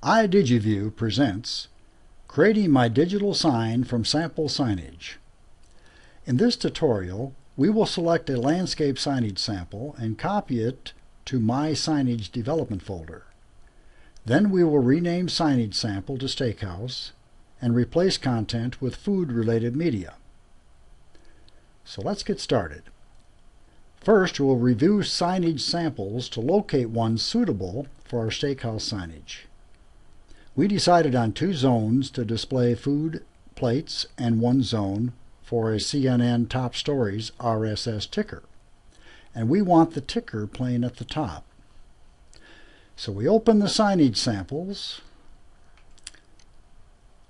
iDigiview presents Creating My Digital Sign from Sample Signage. In this tutorial, we will select a landscape signage sample and copy it to my signage development folder. Then we will rename signage sample to Steakhouse and replace content with food-related media. So let's get started. First, we'll review signage samples to locate one suitable for our steakhouse signage. We decided on 2 zones to display food plates and 1 zone for a CNN Top Stories RSS ticker. And we want the ticker playing at the top. So we open the signage samples,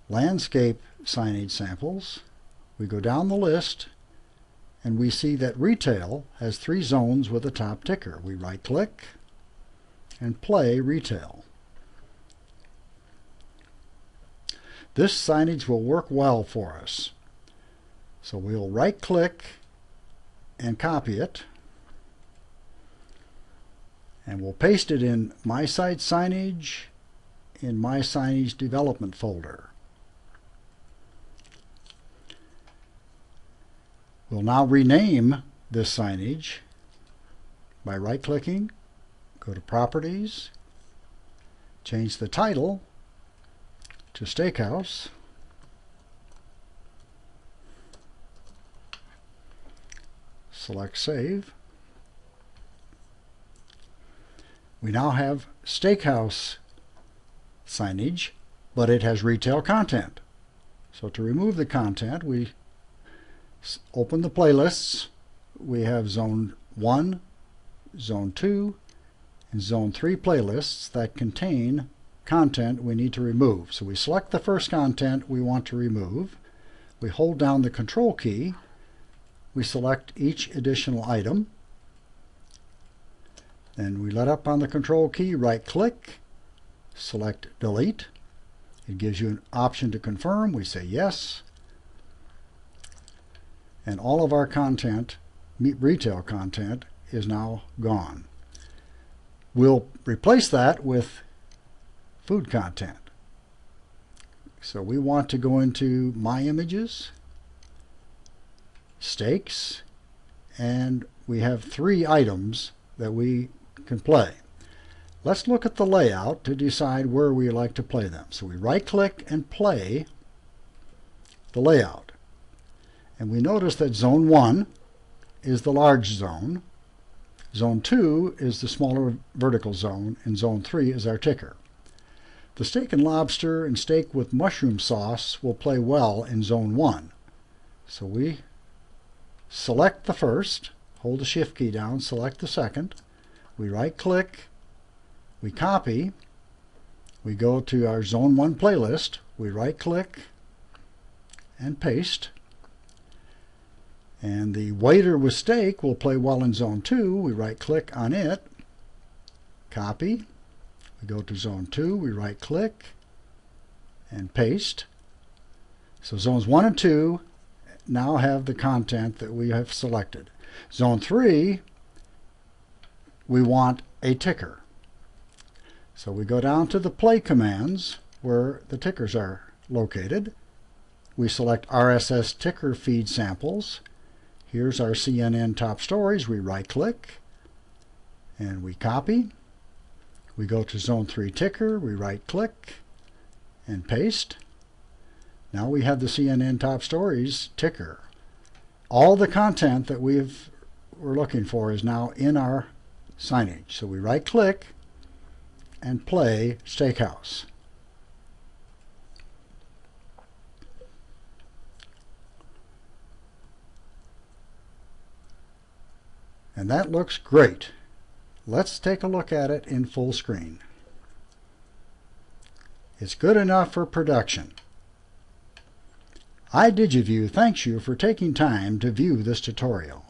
landscape signage samples. We go down the list and we see that retail has 3 zones with a top ticker. We right-click and play retail. This signage will work well for us. So we'll right-click and copy it. And we'll paste it in My Site Signage in My Signage Development folder. We'll now rename this signage by right-clicking, go to Properties, change the title to Steakhouse, select Save. We now have Steakhouse signage, but it has retail content. So to remove the content, we open the playlists. We have Zone 1, Zone 2, and Zone 3 playlists that contain content we need to remove. So we select the first content we want to remove. We hold down the Control key. We select each additional item. Then we let up on the Control key, right-click, select Delete. It gives you an option to confirm. We say yes. And all of our content, retail content, is now gone. We'll replace that with food content. So we want to go into My Images, Steaks, and we have 3 items that we can play. Let's look at the layout to decide where we like to play them. So we right-click and play the layout. And we notice that Zone 1 is the large zone, Zone 2 is the smaller vertical zone, and Zone 3 is our ticker. The steak and lobster and steak with mushroom sauce will play well in Zone 1. So we select the first, hold the Shift key down, select the second. We right-click, we copy, we go to our Zone 1 playlist, we right-click and paste. And the waiter with steak will play well in Zone 2. We right-click on it, copy. We go to Zone 2, we right-click and paste. So Zones 1 and 2 now have the content that we have selected. Zone 3, we want a ticker. So we go down to the play commands where the tickers are located. We select RSS ticker feed samples. Here's our CNN Top Stories. We right-click and we copy. We go to Zone 3 ticker. We right-click and paste. Now we have the CNN Top Stories ticker. All the content that we're looking for is now in our signage. So we right-click and play Steakhouse. And that looks great. Let's take a look at it in full screen. It's good enough for production. iDigiview thanks you for taking time to view this tutorial.